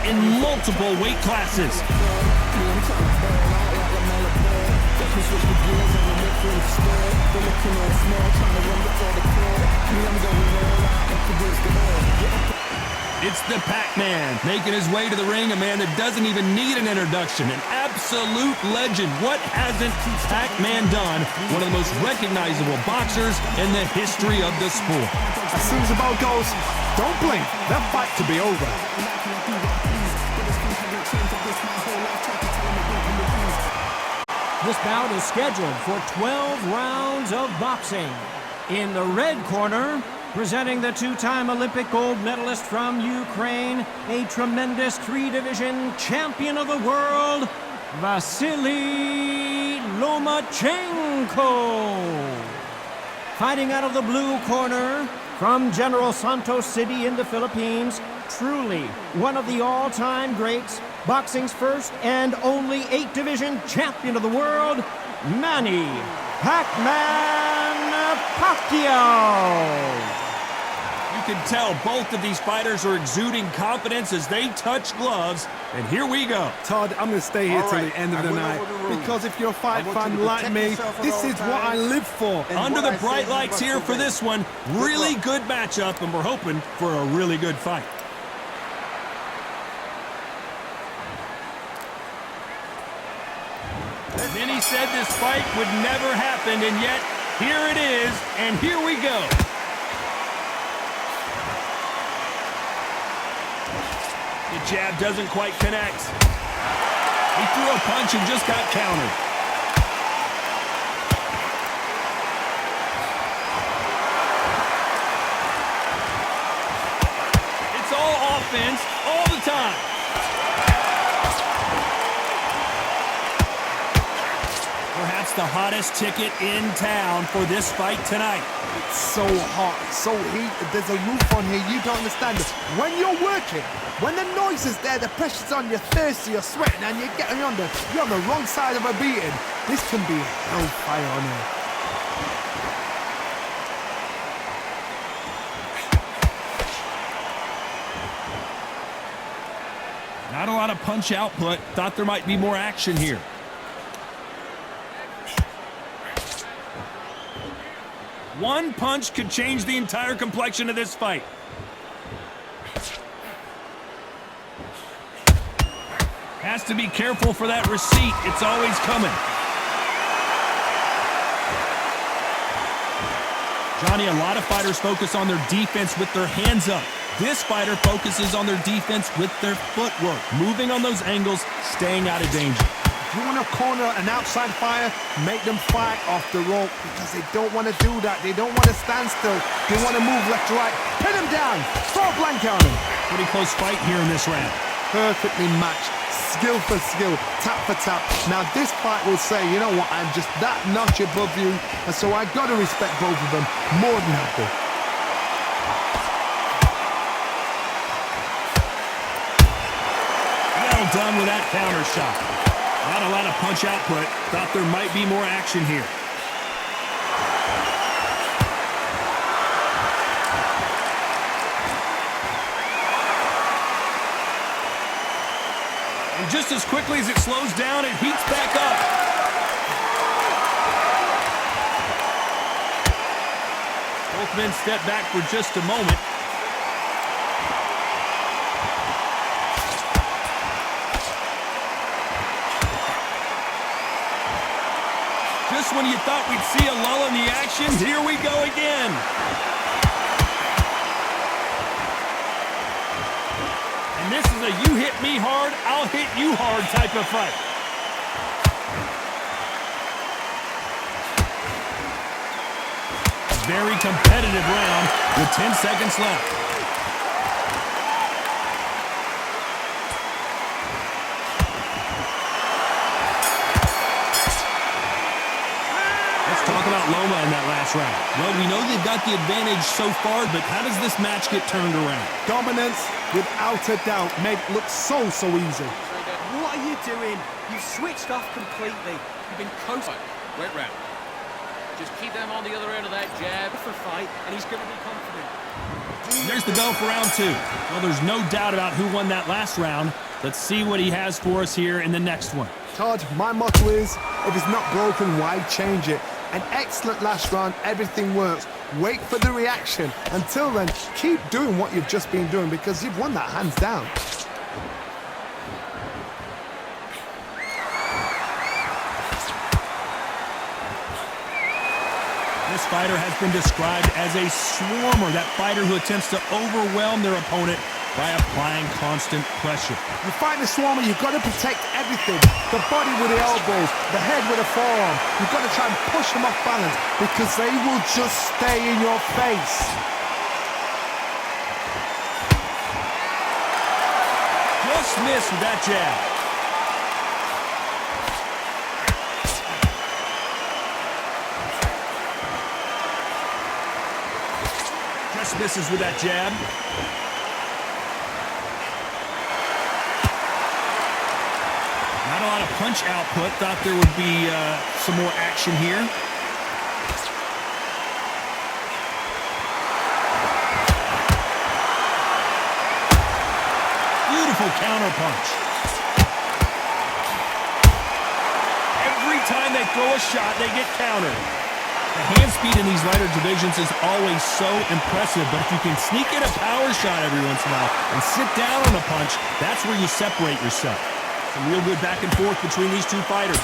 in multiple weight classes. It's the Pac-Man, making his way to the ring, a man that doesn't even need an introduction, an absolute legend. What hasn't Pac-Man done? One of the most recognizable boxers in the history of the sport. As soon as the bell goes, don't blink, that fight to be over. This bout is scheduled for 12 rounds of boxing. In the red corner, presenting the two-time Olympic gold medalist from Ukraine, a tremendous three-division champion of the world, Vasiliy Lomachenko. Fighting out of the blue corner, from General Santos City in the Philippines, truly one of the all-time greats, boxing's first and only 8-division champion of the world, Manny Pac-Man Pacquiao. You can tell both of these fighters are exuding confidence as they touch gloves, and here we go. Todd, I'm going to stay here till the end of the night, because if you're a fight fan like me, this is what I live for. Under the bright lights here for this one, really good matchup, and we're hoping for a really good fight. Many said this fight would never happen, and yet here it is, and here we go. The jab doesn't quite connect. He threw a punch and just got countered. It's all offense all the time. Perhaps the hottest ticket in town for this fight tonight. It's so hot, so heated, there's a roof on here, you don't understand it. When you're working, when the noise is there, the pressure's on, you're thirsty, you're sweating, and you're on the wrong side of a beating. This can be hellfire on here. Not a lot of punch output. Thought there might be more action here. One punch could change the entire complexion of this fight. Has to be careful for that receipt. It's always coming. Johnny, a lot of fighters focus on their defense with their hands up. This fighter focuses on their defense with their footwork, moving on those angles, staying out of danger. If you want to corner an outside fighter, make them fight off the rope, because they don't want to do that. They don't want to stand still. They want to move left to right. Pin them down. Throw a blank on them. Pretty close fight here in this round. Perfectly matched. Skill for skill. Tap for tap. Now this fight will say, you know what, I'm just that notch above you, and so I got to respect both of them. More than happy. Well done with that counter shot. Not a lot of punch output. Thought there might be more action here. And just as quickly as it slows down, it heats back up. Both men step back for just a moment. Just when you thought we'd see a lull in the action, here we go again. And this is a you hit me hard, I'll hit you hard type of fight. Very competitive round with 10 seconds left. About Loma in that last round. Well, we know they've got the advantage so far, but how does this match get turned around? Dominance, without a doubt, made it look so easy. What are you doing? You've switched off completely. You've been coasting. Went round. Just keep them on the other end of that jab. For a fight, and he's going to be confident. There's the bell for round 2. Well, there's no doubt about who won that last round. Let's see what he has for us here in the next one. Todd, my motto is, if it's not broken, why change it? An excellent last round, everything works. Wait for the reaction. Until then, keep doing what you've just been doing because you've won that hands down. This fighter has been described as a swarmer, that fighter who attempts to overwhelm their opponent by applying constant pressure. You fight the swarmer, you've got to protect everything. The body with the elbows, the head with the forearm. You've got to try and push them off balance because they will just stay in your face. Just missed with that jab. Just misses with that jab. Not a lot of punch output. Thought there would be some more action here. Beautiful counter punch. Every time they throw a shot, they get countered. The hand speed in these lighter divisions is always so impressive, but if you can sneak in a power shot every once in a while and sit down on a punch, that's where you separate yourself. Some real good back and forth between these two fighters.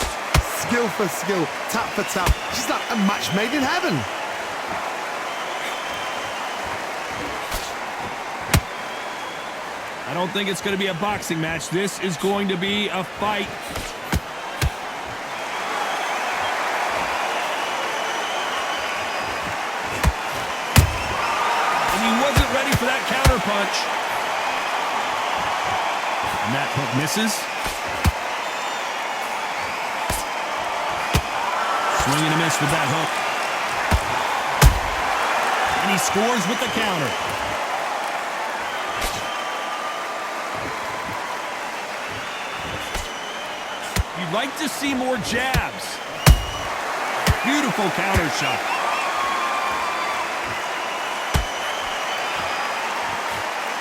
Skill for skill, tap for tap. She's like a match made in heaven. I don't think it's going to be a boxing match. This is going to be a fight. And he wasn't ready for that counter punch. And that hook misses. Swing and a miss with that hook. And he scores with the counter. You'd like to see more jabs. Beautiful counter shot.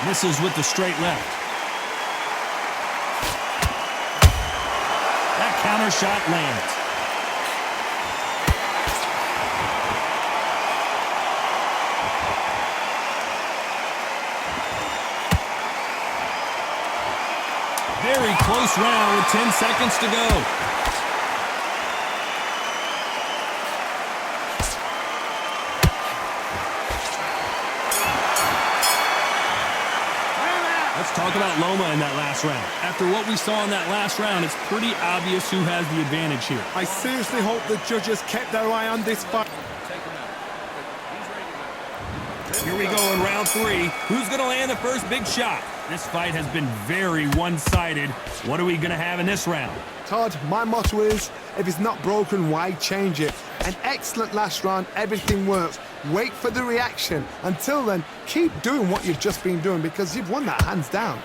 Misses with the straight left. That counter shot lands. Very close round with 10 seconds to go. Let's talk about Loma in that last round. After what we saw in that last round, it's pretty obvious who has the advantage here. I seriously hope the judges kept their eye on this fight. Here we go in round 3. Who's going to land the first big shot? This fight has been very one-sided. What are we going to have in this round? Todd, my motto is, if it's not broken, why change it? An excellent last round, everything works. Wait for the reaction. Until then, keep doing what you've just been doing because you've won that hands down.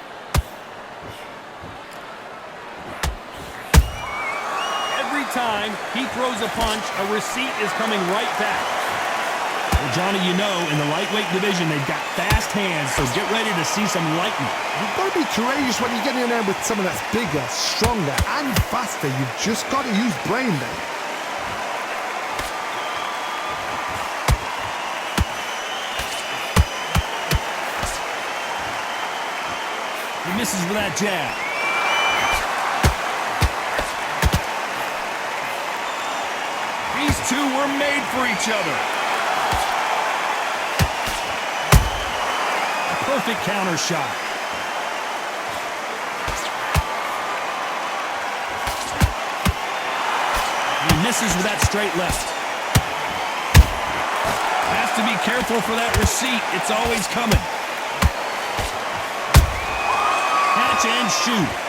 Every time he throws a punch, a receipt is coming right back. Well, Johnny, you know, in the lightweight division, they've got fast hands, so get ready to see some lightning. You've got to be courageous when you get in there with someone that's bigger, stronger, and faster. You've just got to use brain there. He misses with that jab. These two were made for each other. Perfect counter shot. He misses with that straight left. Has to be careful for that receipt. It's always coming. Catch and shoot.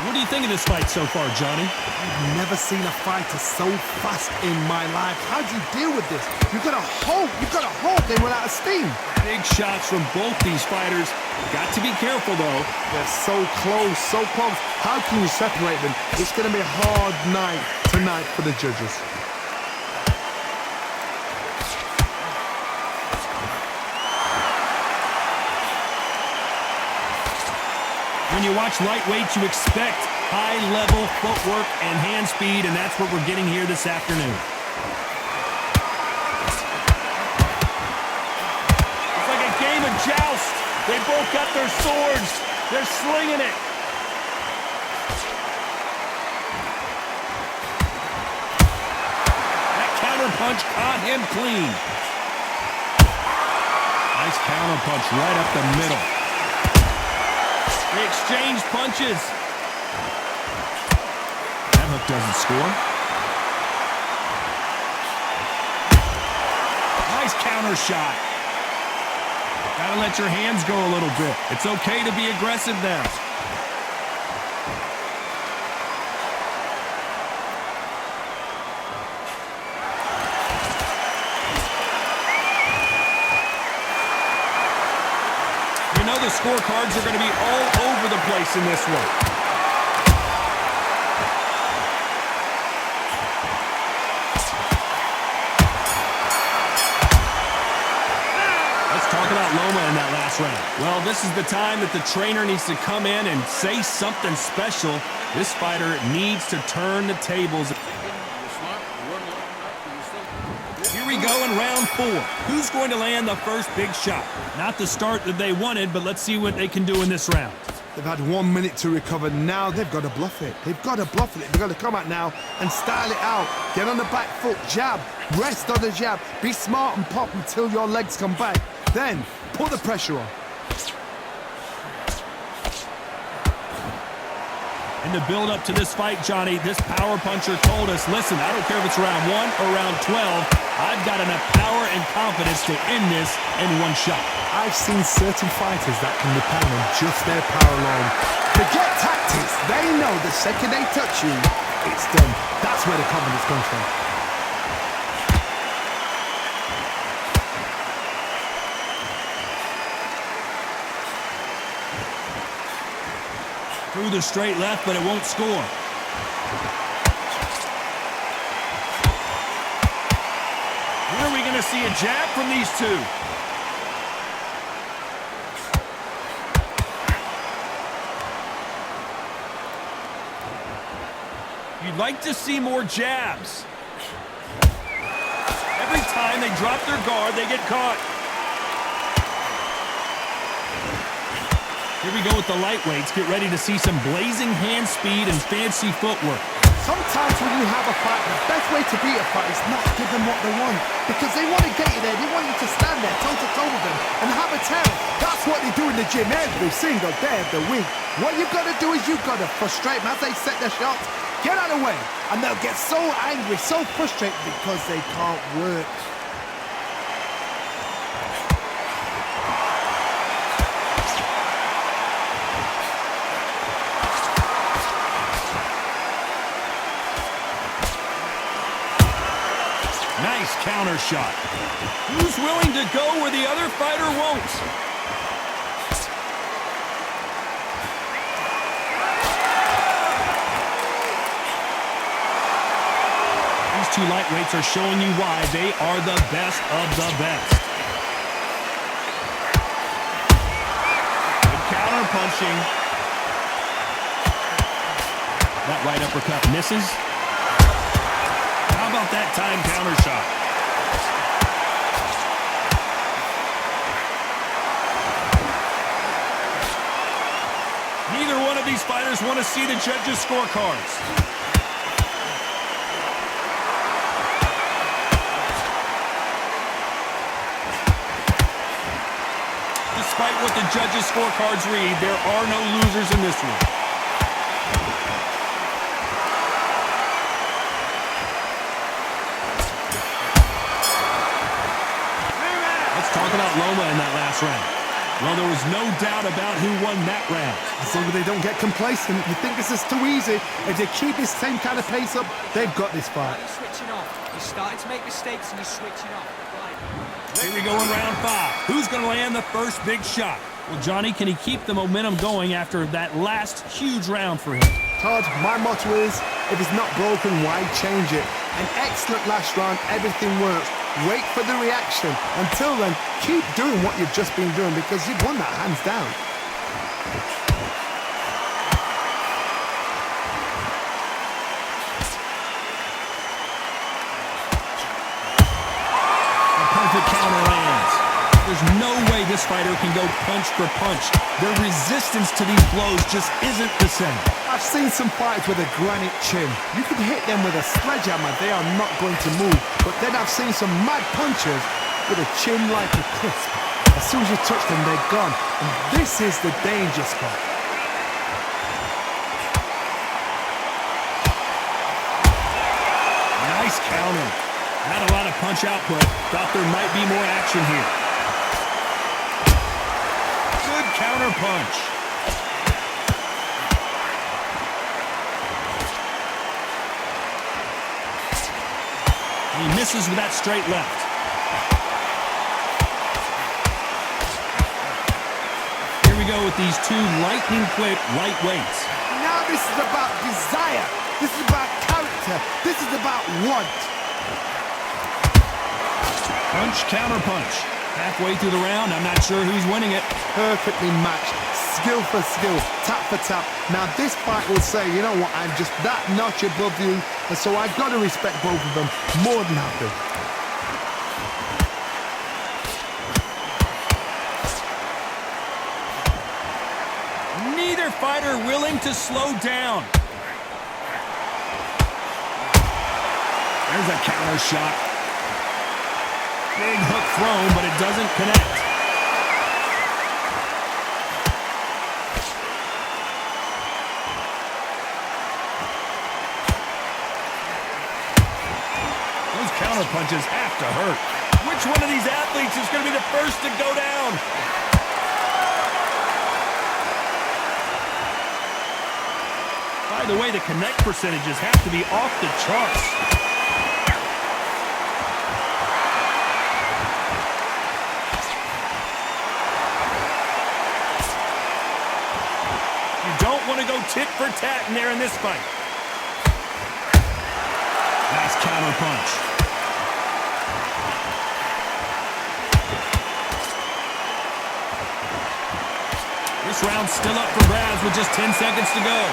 What do you think of this fight so far, Johnny? I've never seen a fighter so fast in my life. How do you deal with this? You've got to hope they run out of steam. Big shots from both these fighters. Got to be careful, though. They're so close, so close. How can you separate them? It's going to be a hard night tonight for the judges. When you watch lightweights, you expect high-level footwork and hand speed, and that's what we're getting here this afternoon. It's like a game of joust. They both got their swords. They're slinging it. That counter punch caught him clean. Nice counter punch right up the middle. They exchange punches. That hook doesn't score. Nice counter shot. Gotta let your hands go a little bit. It's okay to be aggressive now. You know the scorecards are going to be all over the place in this one. Let's talk about Loma in that last round. Well, this is the time that the trainer needs to come in and say something special. This fighter needs to turn the tables. Here we go in round 4. Who's going to land the first big shot? Not the start that they wanted, but let's see what they can do in this round. They've had 1 minute to recover. Now they've got to bluff it. They've got to bluff it. They've got to come out now and style it out. Get on the back foot, jab, rest on the jab. Be smart and pop until your legs come back. Then put the pressure on. In the build-up to this fight, Johnny, this power puncher told us, listen, I don't care if it's round 1 or round 12, I've got enough power and confidence to end this in one shot. I've seen certain fighters that can depend on just their power alone. Forget tactics. They know the second they touch you, it's done. That's where the confidence comes from. Through the straight left, but it won't score. When are we going to see a jab from these two? You'd like to see more jabs. Every time they drop their guard, they get caught. Here we go with the lightweights. Get ready to see some blazing hand speed and fancy footwork. Sometimes when you have a fight, the best way to beat a fight is not give them what they want. Because they want to get you there. They want you to stand there toe-to-toe with them and have a tear. That's what they do in the gym every single day of the week. What you've got to do is you've got to frustrate them as they set their shots. Get out of the way. And they'll get so angry, so frustrated because they can't work. Nice counter shot. Who's willing to go where the other fighter won't? These two lightweights are showing you why they are the best of the best. Good counter punching. That right uppercut misses. How about that time counter shot? Neither one of these fighters want to see the judges' scorecards. Despite what the judges' scorecards read, there are no losers in this one. Talk about Loma in that last round. Well, there was no doubt about who won that round. As long as they don't get complacent, you think this is too easy. If they keep this same kind of pace up, they've got this fight. You're switching off. You're starting to make mistakes and you're switching off. Here we go in round 5. Who's going to land the first big shot? Well, Johnny, can he keep the momentum going after that last huge round for him? Todd, my motto is, if it's not broken, why change it? An excellent last round, everything works. Wait for the reaction. Until then, keep doing what you've just been doing because you've won that hands down. Terrific counter lands. There's no way this fighter can go punch for punch. Their resistance to these blows just isn't the same. I've seen some fights with a granite chin. You can hit them with a sledgehammer, they are not going to move. But then I've seen some mad punchers with a chin like a crisp. As soon as you touch them, they're gone. And this is the danger spot. Nice counter. Not a lot of punch output. Thought there might be more action here. Good counter punch. He misses with that straight left. Here we go with these two lightning-quick lightweights. Now this is about desire. This is about character. This is about want. Punch, counter punch. Halfway through the round, I'm not sure who's winning it. Perfectly matched. Skill for skill. Tap for tap. Now this fight will say, you know what, I'm just that notch above you. And so I've got to respect both of them more than happy. Neither fighter willing to slow down. There's a counter shot. Big hook thrown, but it doesn't connect. Those counter punches have to hurt. Which one of these athletes is going to be the first to go down? By the way, the connect percentages have to be off the charts. Want to go tit for tat in there in this fight. Nice counter punch. This round's still up for grabs with just 10 seconds to go.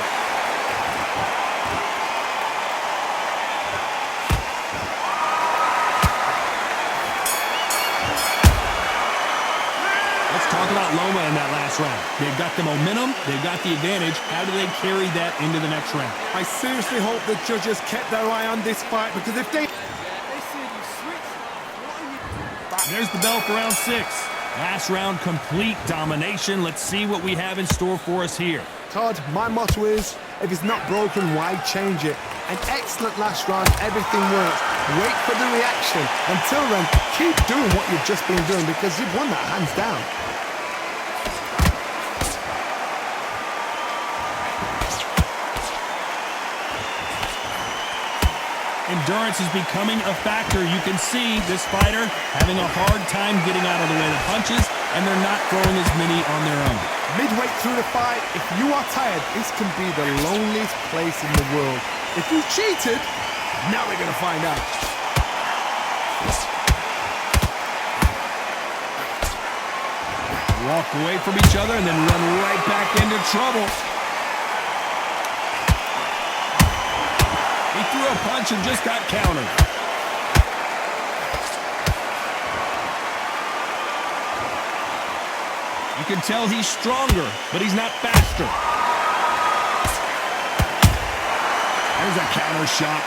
Talk about Loma in that last round. They've got the momentum, they've got the advantage. How do they carry that into the next round? I seriously hope the judges kept their eye on this fight, because if they... There's the bell for round 6. Last round, complete domination. Let's see what we have in store for us here. Todd, my motto is, if it's not broken, why change it? An excellent last round, everything works. Wait for the reaction. Until then, keep doing what you've just been doing, because you've won that hands down. Endurance is becoming a factor. You can see this fighter having a hard time getting out of the way of the punches, and they're not throwing as many on their own. Midway through the fight, if you are tired, this can be the loneliest place in the world. If you cheated, now we're going to find out. Walk away from each other and then run right back into trouble. He threw a punch and just got countered. You can tell he's stronger, but he's not faster. There's a counter shot.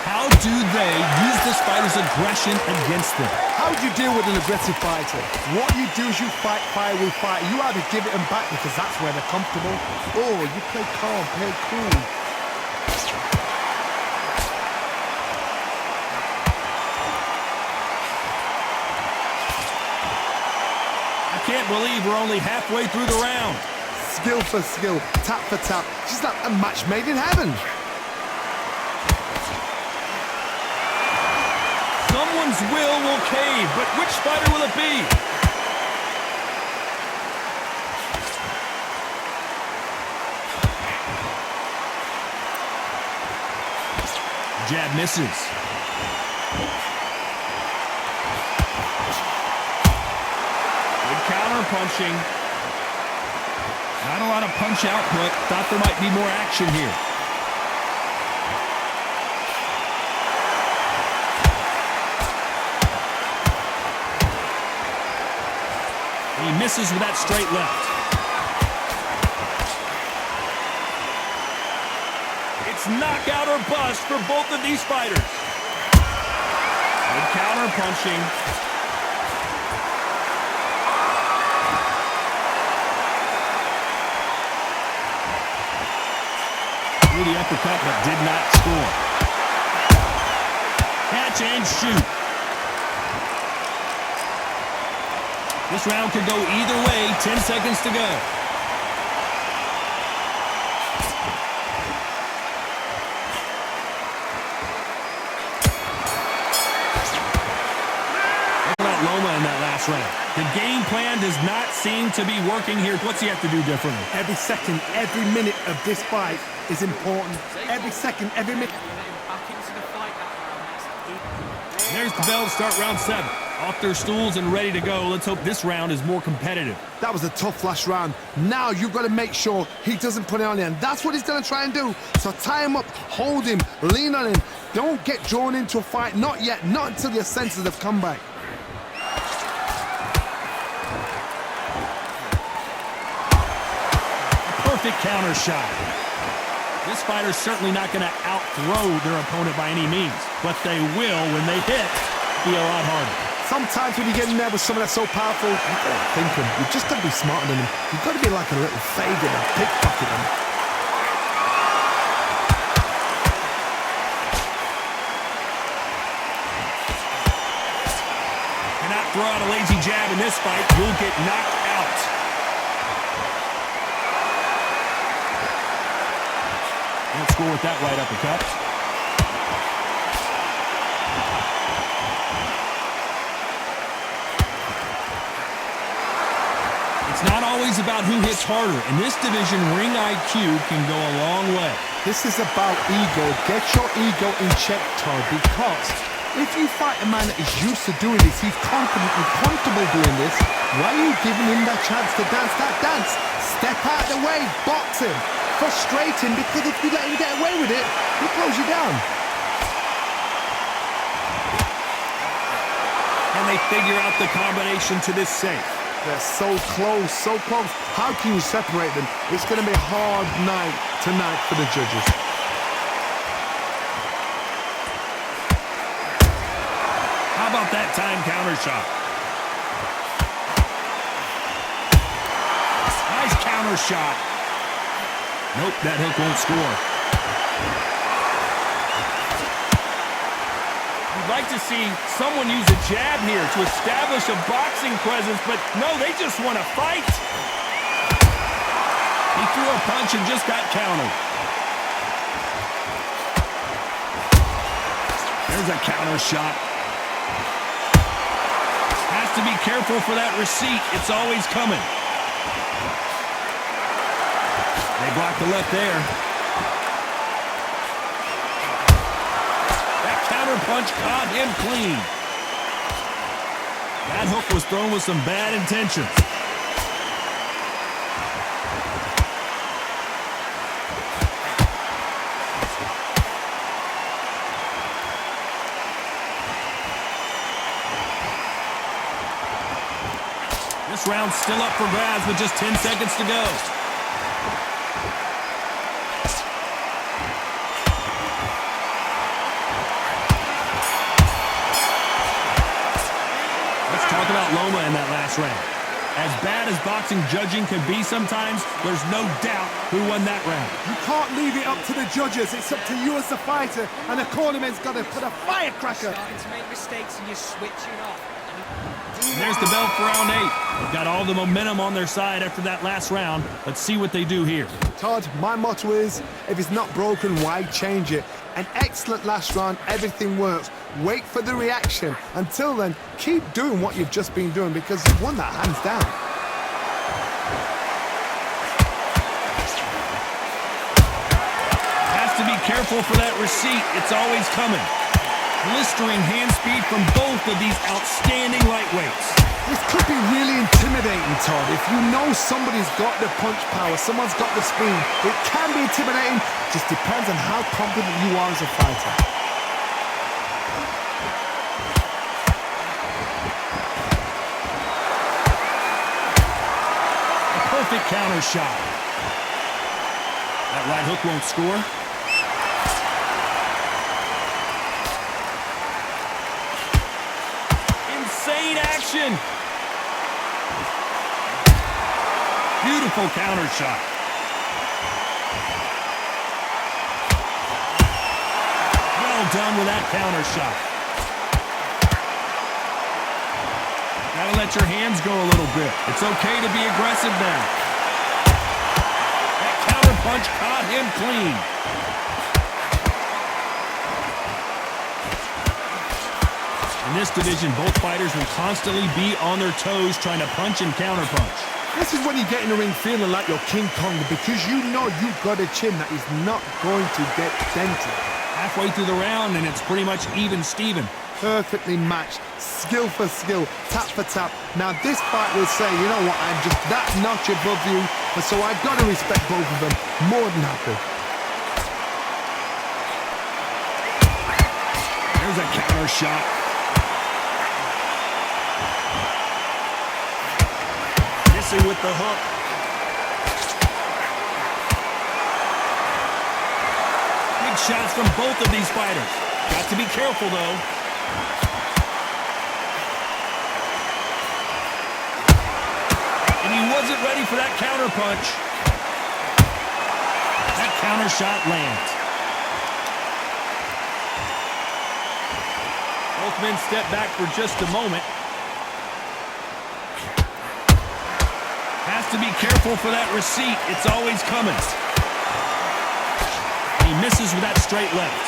How do they use this fighter's aggression against them? How do you deal with an aggressive fighter? What you do is you fight fire with fire. You either give it them back because that's where they're comfortable, or you play calm, play cool. I can't believe we're only halfway through the round. Skill for skill, tap for tap. Just like a match made in heaven. Someone's will cave, but which fighter will it be? Jab misses. Good counter punching. Not a lot of punch output. Thought there might be more action here. He misses with that straight left. It's knockout or bust for both of these fighters. Good counter punching. Threw the uppercut but did not score. Catch and shoot. This round could go either way. 10 seconds to go. What about Loma in that last round? The game plan does not seem to be working here. What's he have to do differently? Every second, every minute of this fight is important. Every second, every minute. There's the bell to start round 7. Off their stools and ready to go. Let's hope this round is more competitive. That was a tough last round. Now you've got to make sure he doesn't put it on you, and that's what he's going to try and do. So tie him up, hold him, lean on him. Don't get drawn into a fight. Not yet. Not until your senses have come back. Perfect counter shot. This fighter's certainly not going to out-throw their opponent by any means, but they will, when they hit, be a lot harder. Sometimes when you get in there with someone that's so powerful, you've got to think him. You've just got to be smarter than him. You've got to be like a little faggot and pickpocket him. Cannot throw out a lazy jab in this fight. You'll get knocked out. Won't score with that right uppercut. It's not always about who hits harder. In this division, ring IQ can go a long way. This is about ego. Get your ego in check, Todd, because if you fight a man that is used to doing this, he's confident and comfortable doing this, why are you giving him that chance to dance that dance? Step out of the way, box him. Frustrating, because if you let him get away with it, he blows you down. And they figure out the combination to this safe. They're so close, so close. How can you separate them? It's going to be a hard night tonight for the judges. How about that time counter shot? Nice counter shot. Nope, that hook won't score. You'd like to see someone use a jab here to establish a boxing presence, but no, they just want to fight. He threw a punch and just got countered. There's a counter shot. Has to be careful for that receipt. It's always coming. They blocked the left there. That counter punch caught him clean. That hook was thrown with some bad intentions. This round's still up for grabs with just 10 seconds to go. Talk about Loma in that last round. As bad as boxing judging can be sometimes, there's no doubt who won that round. You can't leave it up to the judges. It's up to you as the fighter, and the cornerman's got to put a firecracker. Starting to make mistakes and you're switching off. And there's the bell for round 8. They've got all the momentum on their side after that last round. Let's see what they do here. Todd, my motto is, if it's not broken, why change it? An excellent last round, everything works. Wait for the reaction. Until then, keep doing what you've just been doing because you've won that hands down. Has to be careful for that receipt. It's always coming. Blistering hand speed from both of these outstanding lightweights. This could be really intimidating, Todd. If you know somebody's got the punch power, someone's got the speed, it can be intimidating. Just depends on how confident you are as a fighter. perfect counter shot. That right hook won't score. Insane action. Beautiful counter shot. Well done with that counter shot. Gotta let your hands go a little bit. It's okay to be aggressive now. That counter punch caught him clean. In this division, both fighters will constantly be on their toes trying to punch and counter punch. This is when you get in the ring feeling like you're King Kong because you know you've got a chin that is not going to get dented. Halfway through the round and it's pretty much even Steven. Perfectly matched, skill for skill, tap for tap. Now this fight will say, you know what, I'm just that notch above you, and so I've got to respect both of them more than happy. There's a counter shot. Missing with the hook. Big shots from both of these fighters. Got to be careful though. And he wasn't ready for that counter punch. That counter shot lands. Both men step back for just a moment. Has to be careful for that receipt. It's always coming. He misses with that straight left.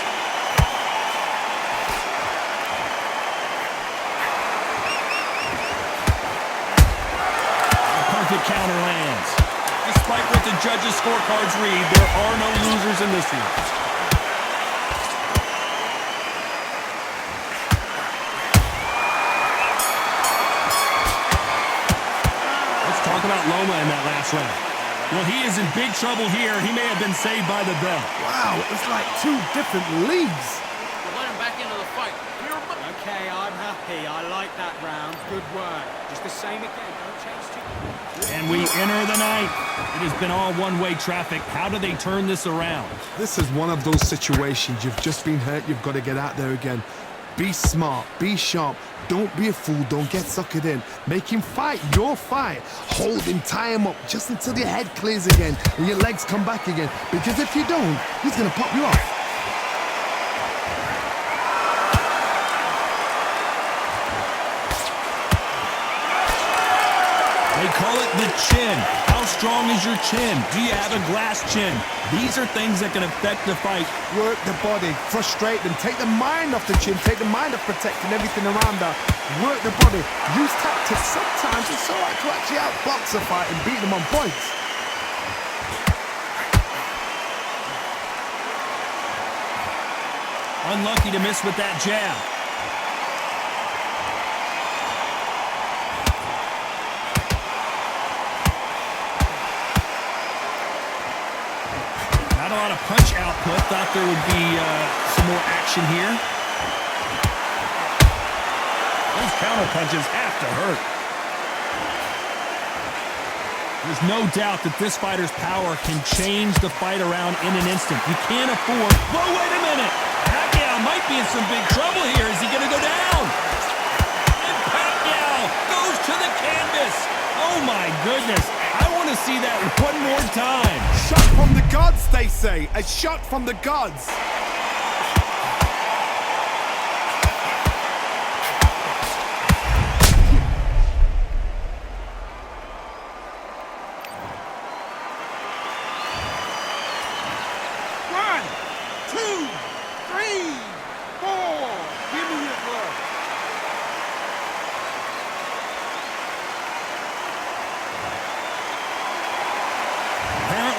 A perfect counter lands. Despite what the judges' scorecards read, there are no losers in this one. Talk about Loma in that last round. Well, he is in big trouble here. He may have been saved by the bell. Wow, it's like two different leagues. Let him back into the fight. Okay, I'm happy. I like that round. Good work. Just the same again. Don't change too much. And we enter the ninth. It has been all one-way traffic. How do they turn this around? This is one of those situations. You've just been hurt. You've got to get out there again. Be smart. Be sharp. Don't be a fool. Don't get suckered in. Make him fight your fight. Hold him, tie him up just until your head clears again and your legs come back again. Because if you don't, he's going to pop you off. They call it the chin. How strong is your chin? Do you have a glass chin? These are things that can affect the fight. Work the body, frustrate them, take the mind off the chin, take the mind off protecting everything around her. Work the body, use tactics. Sometimes it's all right to actually outbox a fight and beat them on points. Unlucky to miss with that jab. Not a lot of punch output. Thought there would be some more action here. Those counter punches have to hurt. There's no doubt that this fighter's power can change the fight around in an instant. You can't afford... Whoa, wait a minute! Pacquiao might be in some big trouble here. Is he going to go down? And Pacquiao goes to the canvas. Oh, my goodness. I want to see that one more time. Shot from the gods, they say. A shot from the gods.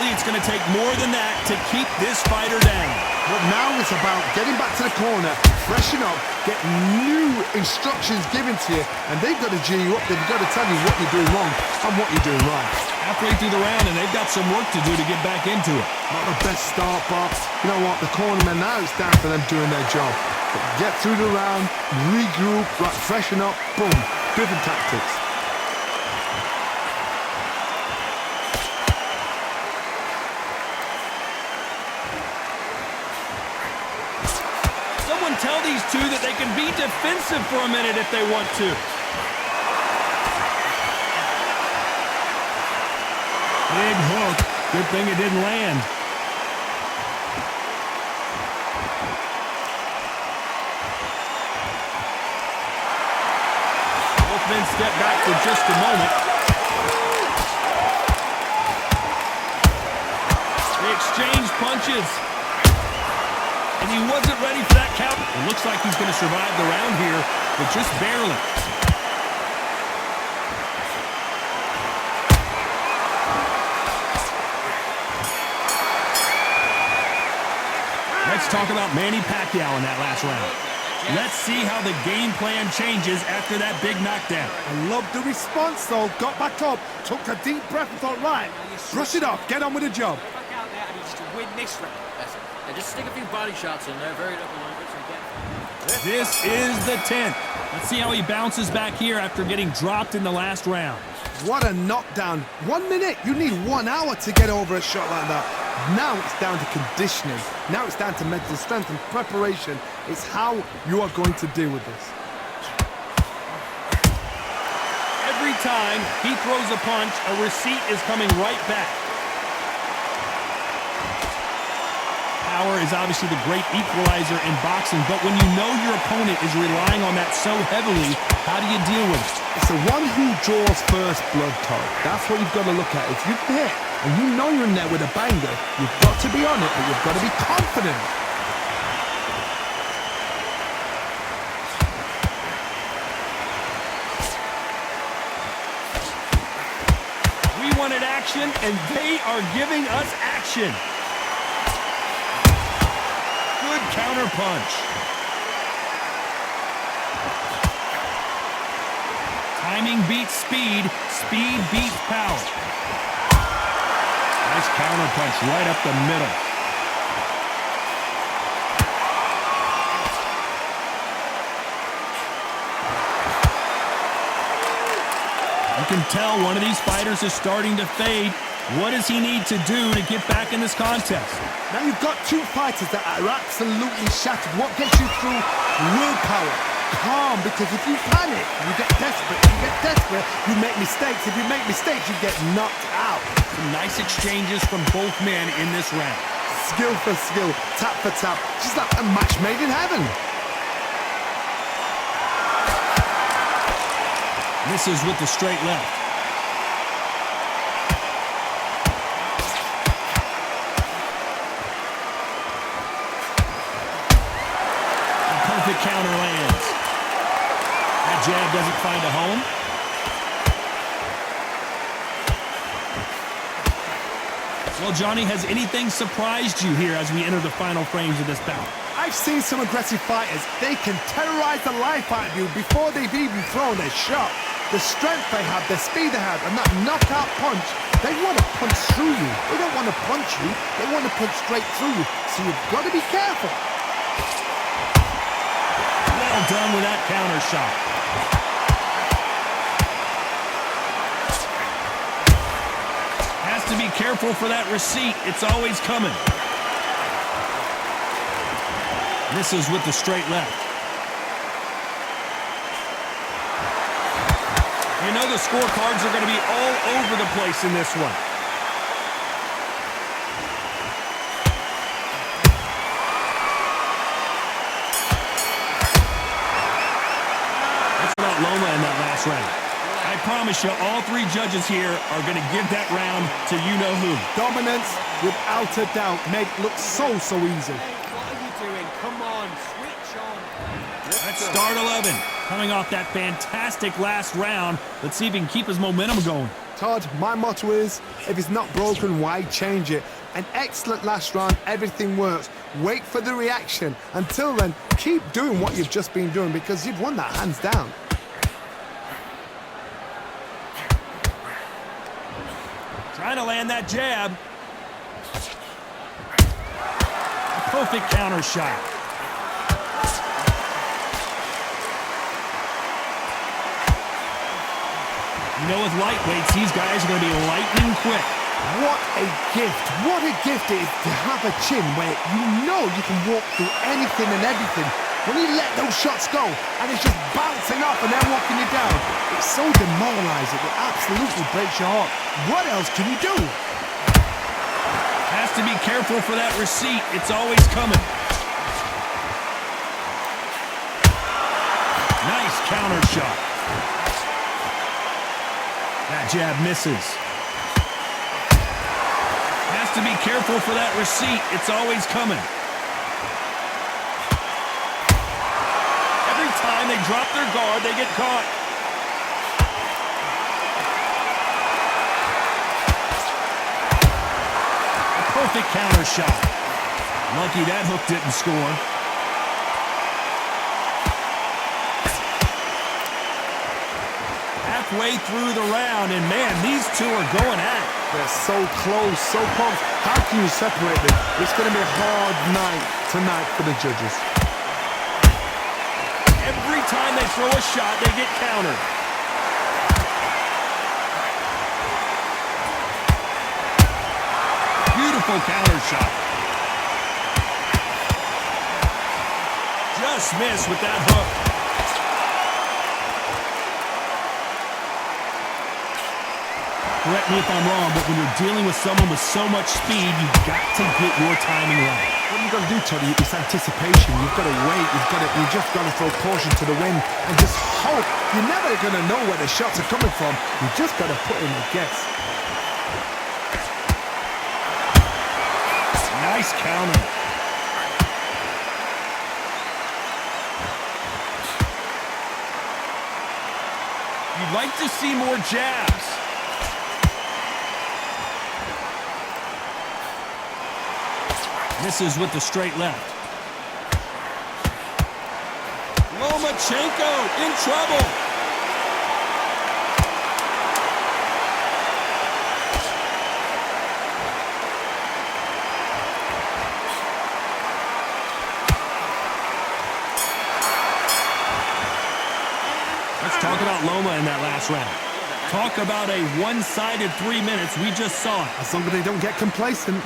It's going to take more than that to keep this fighter down. But now it's about getting back to the corner, freshen up, get new instructions given to you, and they've got to G you up. They've got to tell you what you're doing wrong and what you're doing right. Halfway through the round, and they've got some work to do to get back into it. Not the best start, Box. You know what? The cornermen, now it's down for them doing their job. But get through the round, regroup, freshen up, boom. Different tactics. these two that they can be defensive for a minute if they want to. Big hook. Good thing it didn't land. Both men step back for just a moment. They exchange punches. And he wasn't ready for that count. It looks like he's going to survive the round here, but just barely. Let's talk about Manny Pacquiao in that last round. Let's see how the game plan changes after that big knockdown. I love the response, though. Got back up, took a deep breath and thought, right, brush it off, get on with the job. Go back out there and he needs to win this round. That's it. And just stick a few body shots in there, very up a little bit so you get. This is the 10th. Let's see how he bounces back here after getting dropped in the last round. What a knockdown. 1 minute, you need 1 hour to get over a shot like that. Now it's down to conditioning. Now it's down to mental strength and preparation. It's how you are going to deal with this. Every time he throws a punch, a receipt is coming right back. Power is obviously the great equalizer in boxing, but when you know your opponent is relying on that so heavily, how do you deal with it? It's the one who draws first blood, Todd. That's what you've got to look at. If you hit and you know you're in there with a banger, you've got to be on it, but you've got to be confident. We wanted action, and they are giving us action. Good counter punch. Timing beats speed. Speed beats power. Nice counter punch right up the middle. You can tell one of these fighters is starting to fade. What does he need to do to get back in this contest? Now you've got two fighters that are absolutely shattered. What gets you through? Willpower. Calm, because if you panic, you get desperate. If you get desperate, you make mistakes. If you make mistakes, you get knocked out. Some nice exchanges from both men in this round. Skill for skill, tap for tap. Just like a match made in heaven. Misses with the straight left. A perfect counter lands. That jab doesn't find a home. Well, Johnny, has anything surprised you here as we enter the final frames of this bout? I've seen some aggressive fighters. They can terrorize the life out of you before they've even thrown their shot. The strength they have, the speed they have, and that knockout punch, they want to punch through you. They don't want to punch you. They want to punch straight through you. So you've got to be careful. Well done with that counter shot. Has to be careful for that receipt. It's always coming. Misses with the straight left. You know the scorecards are going to be all over the place in this one. That's about Loma in that last round. I promise you, all three judges here are going to give that round to you-know-who. Dominance, without a doubt, made it look so easy. What are you doing? Come on, switch on. Let's start 11. Coming off that fantastic last round, let's see if he can keep his momentum going. Todd, my motto is, if it's not broken, why change it? An excellent last round, everything works. Wait for the reaction. Until then, keep doing what you've just been doing because you've won that hands down. Trying to land that jab. A perfect counter shot. You know, with lightweights, these guys are going to be lightning quick. What a gift. What a gift it is to have a chin where you know you can walk through anything and everything When you let those shots go and it's just bouncing off and then walking you down, it's so demoralizing. It absolutely breaks your heart. What else can you do? Has to be careful for that receipt. It's always coming. Nice counter shot. That jab misses. Has to be careful for that receipt. It's always coming. Every time they drop their guard, they get caught. A perfect counter shot. Lucky that hook didn't score. Halfway through the round, and man, these two are going at it. They're so close, so close. How can you separate them? It's going to be a hard night tonight for the judges. Every time they throw a shot, they get countered. Beautiful counter shot. Just missed with that hook. Correct me if I'm wrong, but when you're dealing with someone with so much speed, you've got to get your timing right. What you've got to do, Toddy, is anticipation. You've got to wait. You just got to throw caution to the wind and just hope. You're never going to know where the shots are coming from. You just got to put in a guess. Nice counter. You'd like to see more jabs. Misses with the straight left. Lomachenko in trouble. Let's talk about Loma in that last round. Talk about a one-sided 3 minutes. We just saw it. As long as they don't get complacent.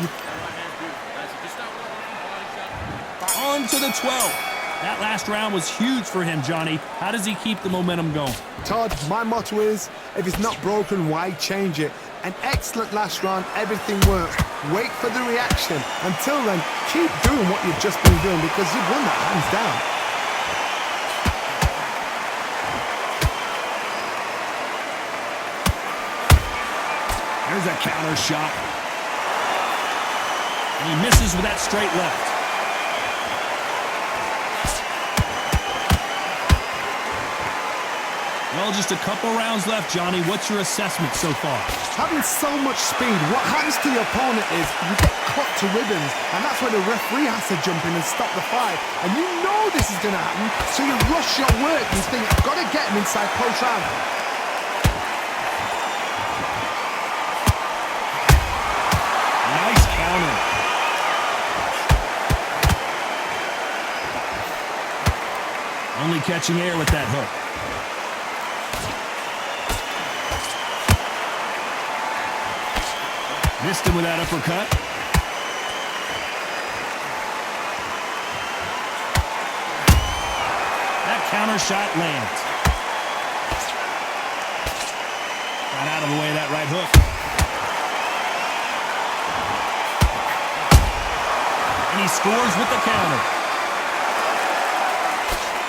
On to the 12th. That last round was huge for him, Johnny. How does he keep the momentum going? Todd, my motto is, if it's not broken, why change it? An excellent last round, everything works. Wait for the reaction. Until then, keep doing what you've just been doing because you've won that hands down. There's a counter shot. And he misses with that straight left. Well, just a couple rounds left, Johnny. What's your assessment so far? Having so much speed, what happens to your opponent is you get cut to ribbons, and that's where the referee has to jump in and stop the fight. And you know this is going to happen, so you rush your work. You think, I've got to get him inside close round. Nice counter. Only catching air with that hook. Missed him with that uppercut. That counter shot lands. Got out of the way of that right hook. And he scores with the counter.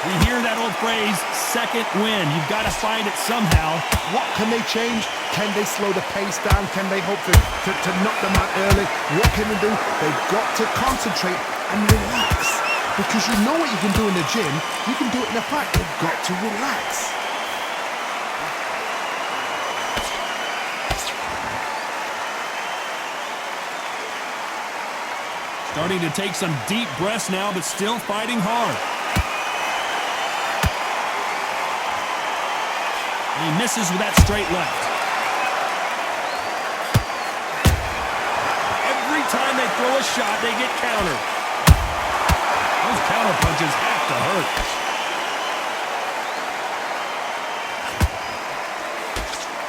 We hear that old phrase, second win. You've got to find it somehow. What can they change? Can they slow the pace down? Can they hope to knock them out early? What can they do? They've got to concentrate and relax. Because you know what you can do in the gym, you can do it in the fight. They've got to relax. Starting to take some deep breaths now, but still fighting hard. And he misses with that straight left. Every time they throw a shot, they get countered. Those counter punches have to hurt.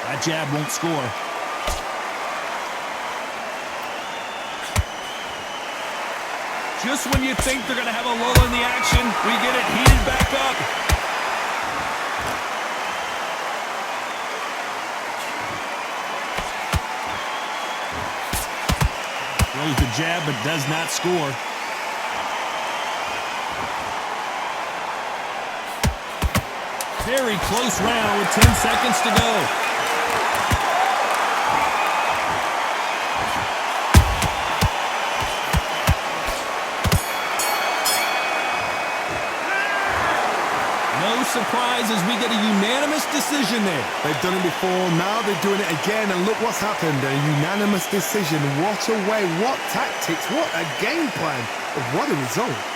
That jab won't score. Just when you think they're going to have a lull in the action, we get it heated back up. Throws the jab, but does not score. Very close round with 10 seconds to go. No surprise as we get a unanimous decision there. They've done it before, now they're doing it again, and look what's happened. A unanimous decision. What a way, what tactics, what a game plan. What a result.